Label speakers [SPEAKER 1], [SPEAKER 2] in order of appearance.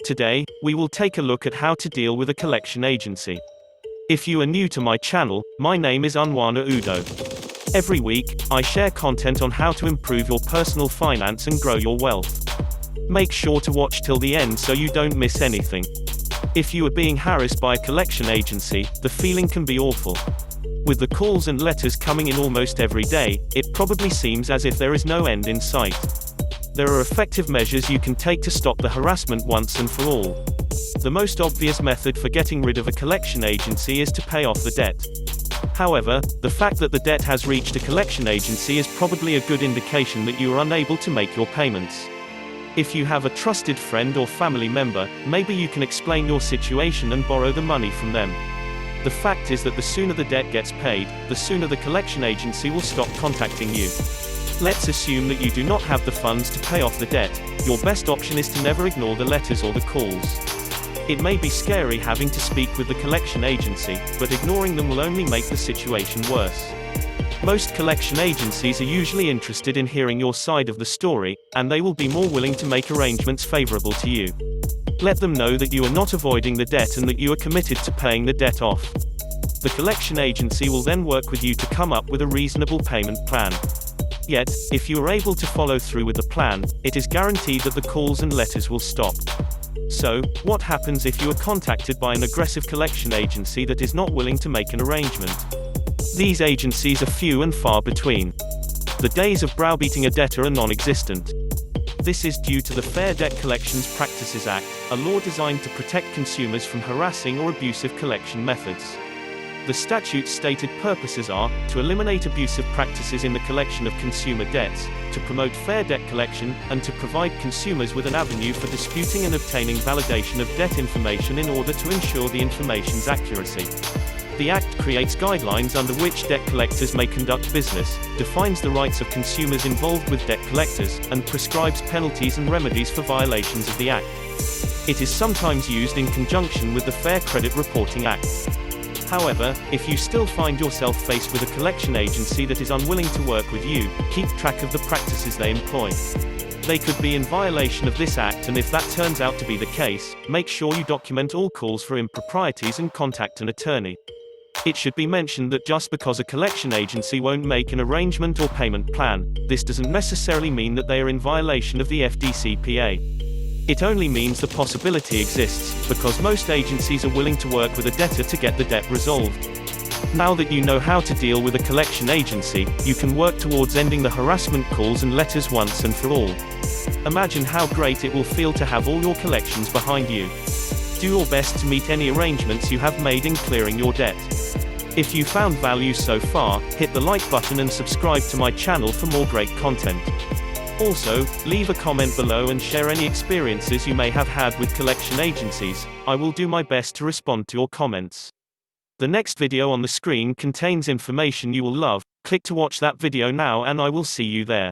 [SPEAKER 1] Today, we will take a look at how to deal with a collection agency. If you are new to my channel, my name is Unwana Udoh. Every week, I share content on how to improve your personal finance and grow your wealth. Make sure to watch till the end so you don't miss anything. If you are being harassed by a collection agency, the feeling can be awful. With the calls and letters coming in almost every day, it probably seems as if there is no end in sight. There are effective measures you can take to stop the harassment once and for all. The most obvious method for getting rid of a collection agency is to pay off the debt. However, the fact that the debt has reached a collection agency is probably a good indication that you are unable to make your payments. If you have a trusted friend or family member, maybe you can explain your situation and borrow the money from them. The fact is that the sooner the debt gets paid, the sooner the collection agency will stop contacting you. Let's assume that you do not have the funds to pay off the debt. Your best option is to never ignore the letters or the calls. It may be scary having to speak with the collection agency, but ignoring them will only make the situation worse. Most collection agencies are usually interested in hearing your side of the story, and they will be more willing to make arrangements favorable to you. Let them know that you are not avoiding the debt and that you are committed to paying the debt off. The collection agency will then work with you to come up with a reasonable payment plan. Yet, if you are able to follow through with the plan, it is guaranteed that the calls and letters will stop. So, what happens if you are contacted by an aggressive collection agency that is not willing to make an arrangement? These agencies are few and far between. The days of browbeating a debtor are non-existent. This is due to the Fair Debt Collections Practices Act, a law designed to protect consumers from harassing or abusive collection methods. The statute's stated purposes are, to eliminate abusive practices in the collection of consumer debts, to promote fair debt collection, and to provide consumers with an avenue for disputing and obtaining validation of debt information in order to ensure the information's accuracy. The Act creates guidelines under which debt collectors may conduct business, defines the rights of consumers involved with debt collectors, and prescribes penalties and remedies for violations of the Act. It is sometimes used in conjunction with the Fair Credit Reporting Act. However, if you still find yourself faced with a collection agency that is unwilling to work with you, keep track of the practices they employ. They could be in violation of this Act, and if that turns out to be the case, make sure you document all calls for improprieties and contact an attorney. It should be mentioned that just because a collection agency won't make an arrangement or payment plan, this doesn't necessarily mean that they are in violation of the FDCPA. It only means the possibility exists, because most agencies are willing to work with a debtor to get the debt resolved. Now that you know how to deal with a collection agency, you can work towards ending the harassment calls and letters once and for all. Imagine how great it will feel to have all your collections behind you. Do your best to meet any arrangements you have made in clearing your debt. If you found value so far, hit the like button and subscribe to my channel for more great content. Also, leave a comment below and share any experiences you may have had with collection agencies. I will do my best to respond to your comments. The next video on the screen contains information you will love. Click to watch that video now and I will see you there.